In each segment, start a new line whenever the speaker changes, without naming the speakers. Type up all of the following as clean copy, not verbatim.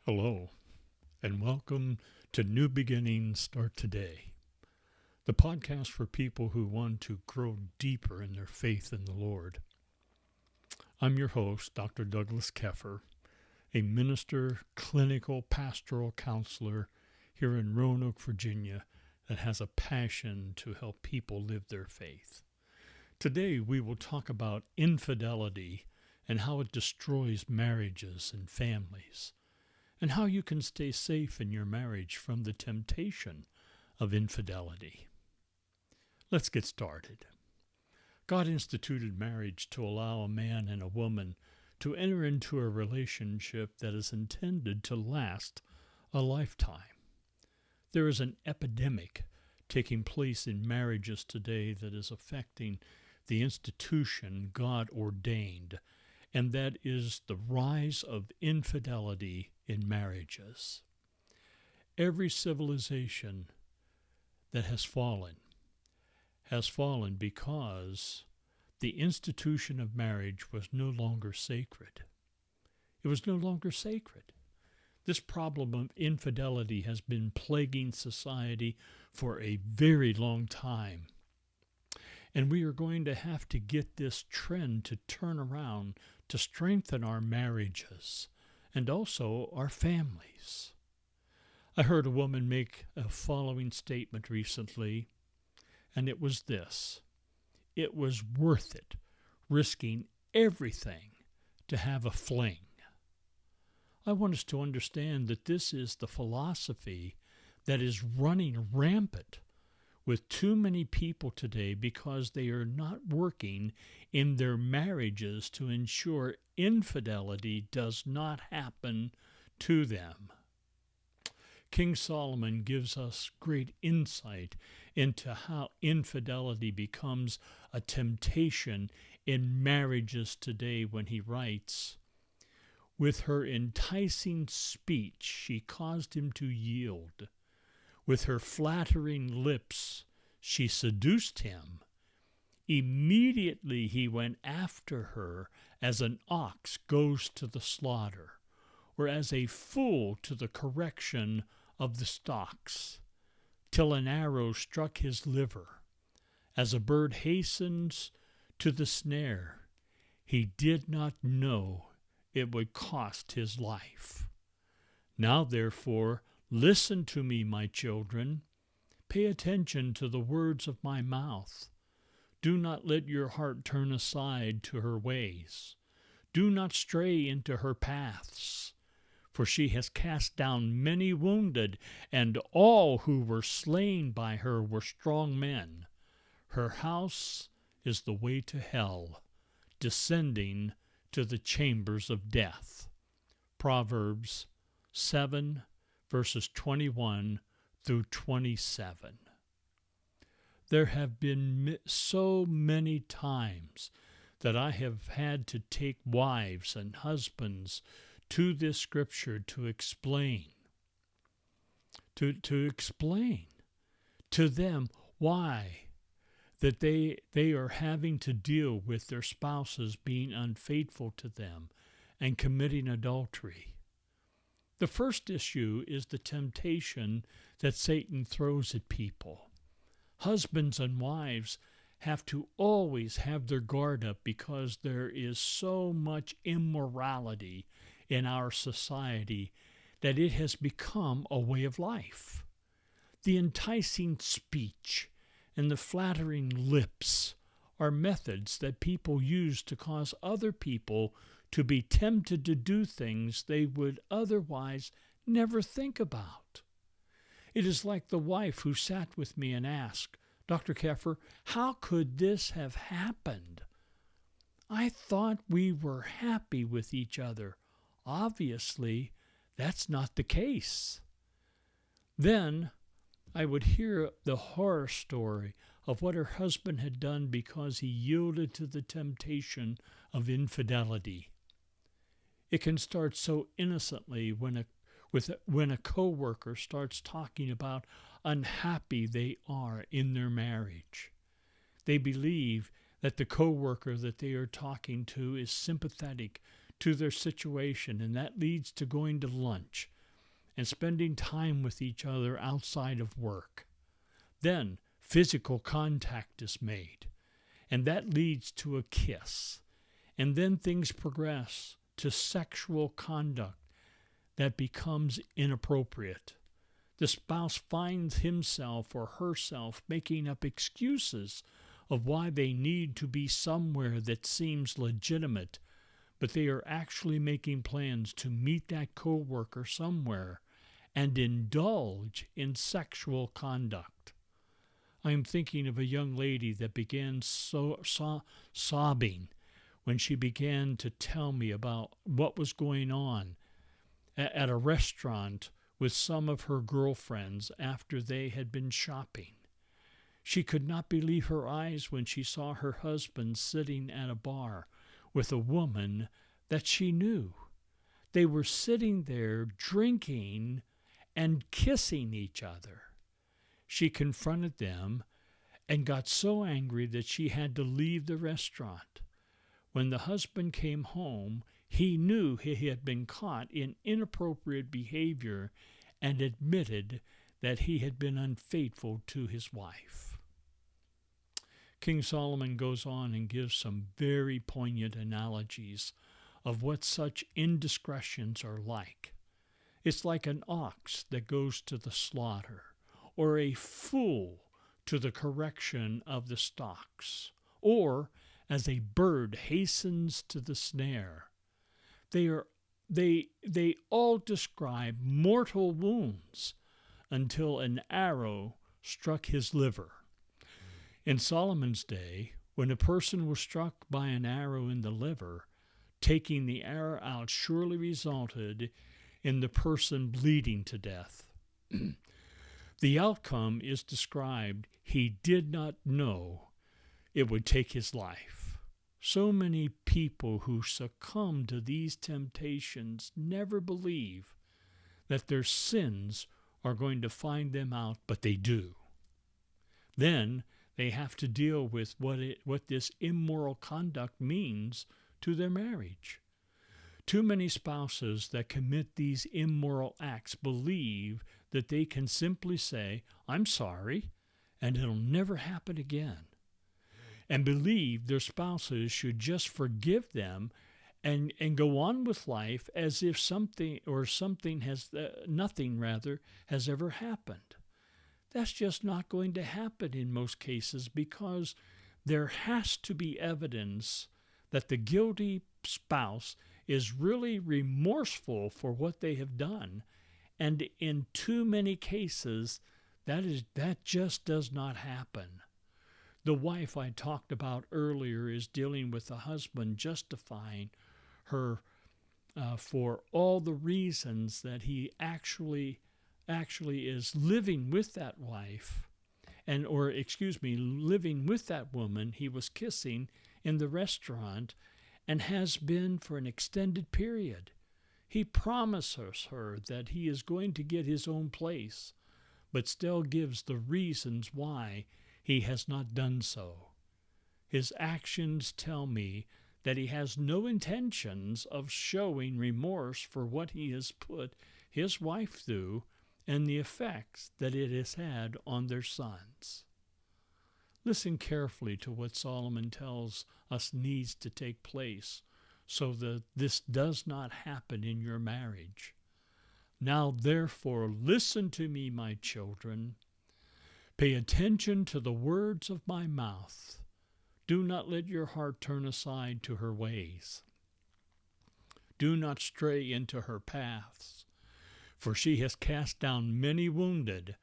Hello, and welcome to New Beginnings Start Today, the podcast for people who want to grow deeper in their faith in the Lord. I'm your host, Dr. Douglas Keffer, a minister, clinical, pastoral counselor here in Roanoke, Virginia, that has a passion to help people live their faith. Today, we will talk about infidelity and how it destroys marriages and families, and how you can stay safe in your marriage from the temptation of infidelity. Let's get started. God instituted marriage to allow a man and a woman to enter into a relationship that is intended to last a lifetime. There is an epidemic taking place in marriages today that is affecting the institution God ordained, and that is the rise of infidelity in marriages. Every civilization that has fallen because the institution of marriage was no longer sacred. It was no longer sacred. This problem of infidelity has been plaguing society for a very long time. And we are going to have to get this trend to turn around to strengthen our marriages and also our families. I heard a woman make a following statement recently, and it was this: it was worth it, risking everything to have a fling. I want us to understand that this is the philosophy that is running rampant with too many people today because they are not working in their marriages to ensure infidelity does not happen to them. King Solomon gives us great insight into how infidelity becomes a temptation in marriages today when he writes, "With her enticing speech she caused him to yield. With her flattering lips she seduced him. Immediately he went after her as an ox goes to the slaughter, or as a fool to the correction of the stocks, till an arrow struck his liver. As a bird hastens to the snare, he did not know it would cost his life. Now, therefore, listen to me, my children. Pay attention to the words of my mouth. Do not let your heart turn aside to her ways. Do not stray into her paths. For she has cast down many wounded, and all who were slain by her were strong men. Her house is the way to hell, descending to the chambers of death." Proverbs 7, verses 21 through 27. There have been so many times that I have had to take wives and husbands to this scripture to explain to them why that they are having to deal with their spouses being unfaithful to them and committing adultery. The first issue is the temptation that Satan throws at people. Husbands and wives have to always have their guard up because there is so much immorality in our society that it has become a way of life. The enticing speech and the flattering lips are methods that people use to cause other people to be tempted to do things they would otherwise never think about. It is like the wife who sat with me and asked, "Dr. Keffer, how could this have happened? I thought we were happy with each other. Obviously, that's not the case." Then I would hear the horror story of what her husband had done because he yielded to the temptation of infidelity. It can start so innocently when a coworker starts talking about unhappy they are in their marriage. They believe that the coworker that they are talking to is sympathetic to their situation, and that leads to going to lunch and spending time with each other outside of work. Then physical contact is made, and that leads to a kiss. And then things progress to sexual conduct that becomes inappropriate. The spouse finds himself or herself making up excuses of why they need to be somewhere that seems legitimate, but they are actually making plans to meet that coworker somewhere and indulge in sexual conduct. I am thinking of a young lady that began sobbing when she began to tell me about what was going on at a restaurant with some of her girlfriends after they had been shopping. She could not believe her eyes when she saw her husband sitting at a bar with a woman that she knew. They were sitting there drinking and kissing each other. She confronted them and got so angry that she had to leave the restaurant. When the husband came home, he knew he had been caught in inappropriate behavior and admitted that he had been unfaithful to his wife. King Solomon goes on and gives some very poignant analogies of what such indiscretions are like. It's like an ox that goes to the slaughter, or a fool to the correction of the stocks, or as a bird hastens to the snare. They all describe mortal wounds until an arrow struck his liver. In Solomon's day, when a person was struck by an arrow in the liver, taking the arrow out surely resulted in the person bleeding to death. The outcome is described, he did not know it would take his life. So many people who succumb to these temptations never believe that their sins are going to find them out, but they do. Then they have to deal with what this immoral conduct means to their marriage. Too many spouses that commit these immoral acts believe that they can simply say, "I'm sorry," and it'll never happen again, and believe their spouses should just forgive them and go on with life as if nothing has ever happened. That's just not going to happen in most cases, because there has to be evidence that the guilty spouse is really remorseful for what they have done. And in too many cases, that just does not happen. The wife I talked about earlier is dealing with the husband justifying her for all the reasons that he actually is living with that wife, living with that woman he was kissing in the restaurant and has been for an extended period. He promises her that he is going to get his own place, but still gives the reasons why he has not done so. His actions tell me that he has no intentions of showing remorse for what he has put his wife through and the effects that it has had on their sons. Listen carefully to what Solomon tells us needs to take place so that this does not happen in your marriage. Now, therefore, listen to me, my children. Pay attention to the words of my mouth. Do not let your heart turn aside to her ways. Do not stray into her paths, for she has cast down many wounded,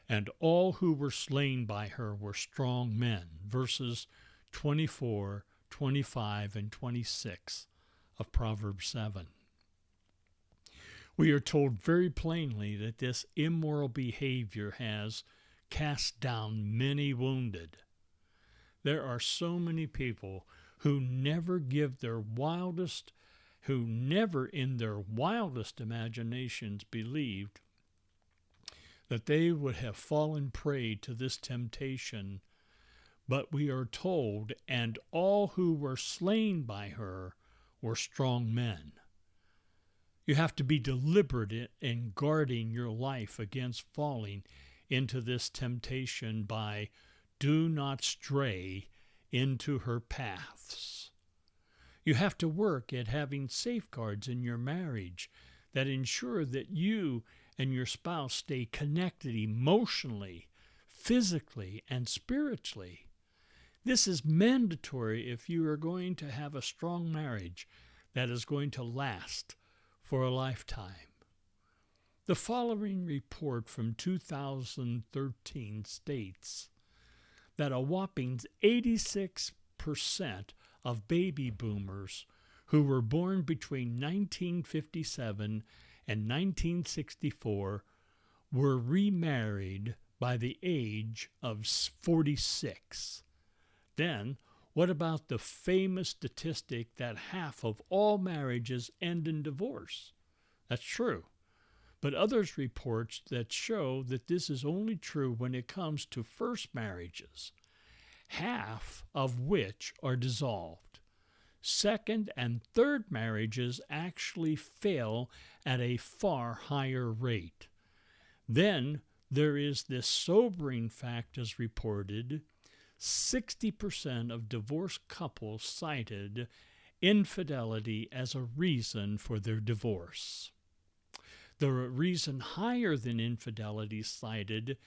and all who were slain by her were strong men. Verses 24, 25, and 26 of Proverbs 7. We are told very plainly that this immoral behavior has cast down many wounded. There are so many people who never in their wildest imaginations believed that they would have fallen prey to this temptation. But we are told, and all who were slain by her were strong men. You have to be deliberate in guarding your life against falling into this temptation by do not stray into her paths. You have to work at having safeguards in your marriage that ensure that you and your spouse stay connected emotionally, physically, and spiritually. This is mandatory if you are going to have a strong marriage that is going to last for a lifetime. The following report from 2013 states that a whopping 86% of baby boomers who were born between 1957 and 1964 were remarried by the age of 46. Then, what about the famous statistic that half of all marriages end in divorce? That's true. But others report that show that this is only true when it comes to first marriages, half of which are dissolved. Second and third marriages actually fail at a far higher rate. Then there is this sobering fact as reported. 60% of divorced couples cited infidelity as a reason for their divorce. The reason higher than infidelity cited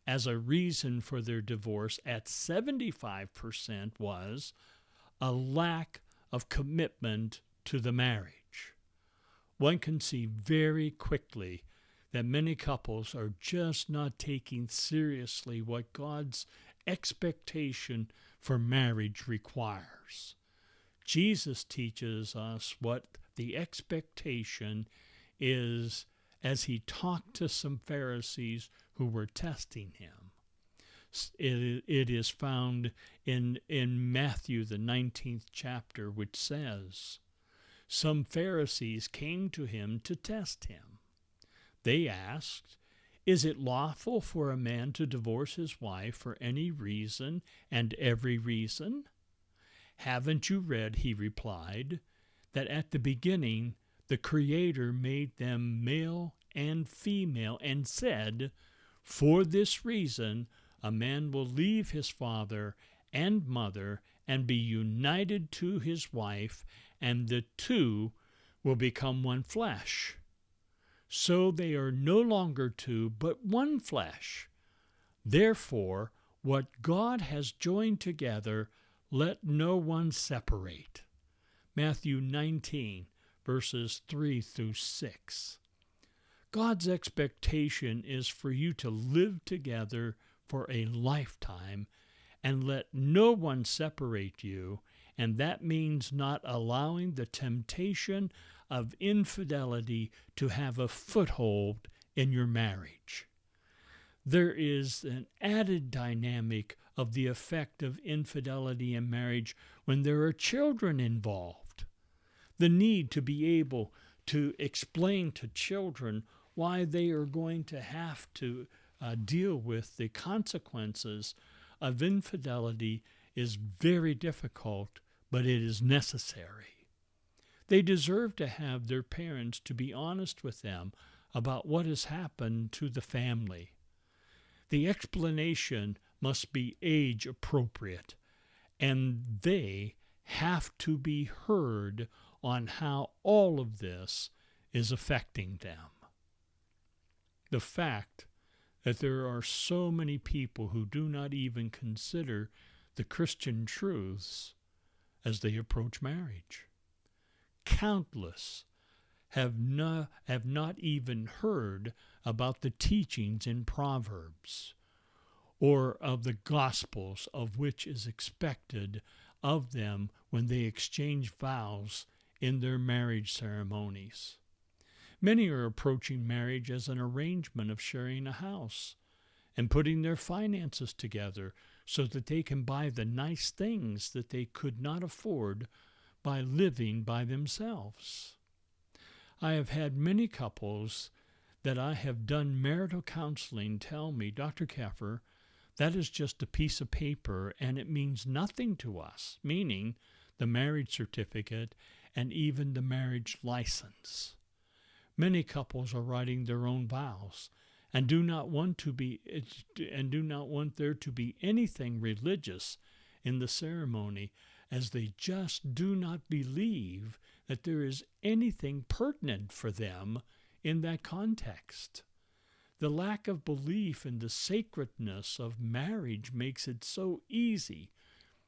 as a reason for their divorce at 75% was a lack of commitment to the marriage. One can see very quickly that many couples are just not taking seriously what God's expectation for marriage requires. Jesus teaches us what the expectation is as he talked to some Pharisees who were testing him. It is found in Matthew, the 19th chapter, which says, some Pharisees came to him to test him. They asked, is it lawful for a man to divorce his wife for any reason and every reason? Haven't you read, he replied, that at the beginning the Creator made them male and female and said, for this reason a man will leave his father and mother and be united to his wife, and the two will become one flesh. So they are no longer two, but one flesh. Therefore, what God has joined together, let no one separate. Matthew 19, verses 3 through 6. God's expectation is for you to live together for a lifetime and let no one separate you, and that means not allowing the temptation of infidelity to have a foothold in your marriage. There is an added dynamic of the effect of infidelity in marriage when there are children involved. The need to be able to explain to children why they are going to have to deal with the consequences of infidelity is very difficult, but it is necessary. They deserve to have their parents to be honest with them about what has happened to the family. The explanation must be age appropriate, and they have to be heard on how all of this is affecting them. The fact that there are so many people who do not even consider the Christian truths as they approach marriage. Countless have not even heard about the teachings in Proverbs or of the Gospels of which is expected of them when they exchange vows in their marriage ceremonies. Many are approaching marriage as an arrangement of sharing a house and putting their finances together so that they can buy the nice things that they could not afford by living by themselves. I have had many couples that I have done marital counseling tell me, Dr. Keffer, that is just a piece of paper and it means nothing to us, meaning the marriage certificate and even the marriage license. Many couples are writing their own vows and do not want there to be anything religious in the ceremony, as they just do not believe that there is anything pertinent for them in that context. The lack of belief in the sacredness of marriage makes it so easy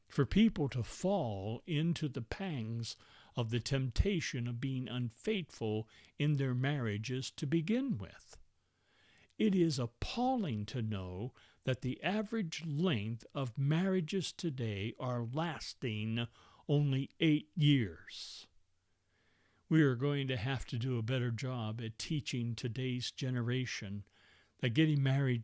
for people to fall into the pangs of the temptation of being unfaithful in their marriages to begin with. It is appalling to know that the average length of marriages today are lasting only 8 years. We are going to have to do a better job at teaching today's generation that getting married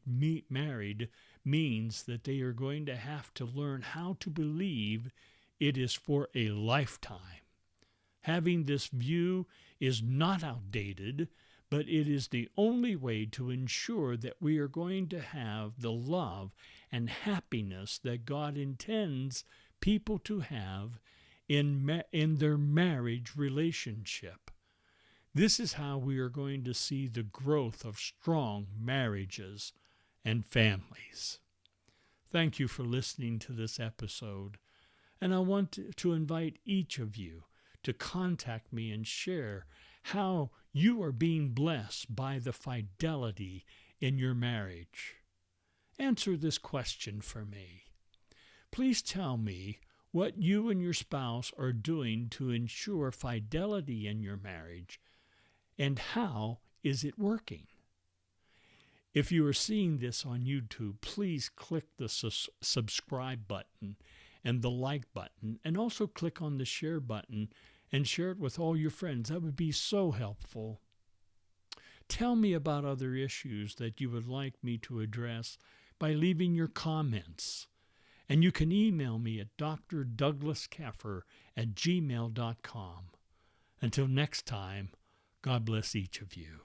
means that they are going to have to learn how to believe it is for a lifetime. Having this view is not outdated, but it is the only way to ensure that we are going to have the love and happiness that God intends people to have in their marriage relationship. This is how we are going to see the growth of strong marriages and families. Thank you for listening to this episode, and I want to invite each of you to contact me and share how you are being blessed by the fidelity in your marriage. Answer this question for me. Please tell me what you and your spouse are doing to ensure fidelity in your marriage, and how is it working? If you are seeing this on YouTube, please click the subscribe button and the like button, and also click on the share button and share it with all your friends. That would be so helpful. Tell me about other issues that you would like me to address by leaving your comments. And you can email me at drdouglaskeffer@gmail.com. Until next time, God bless each of you.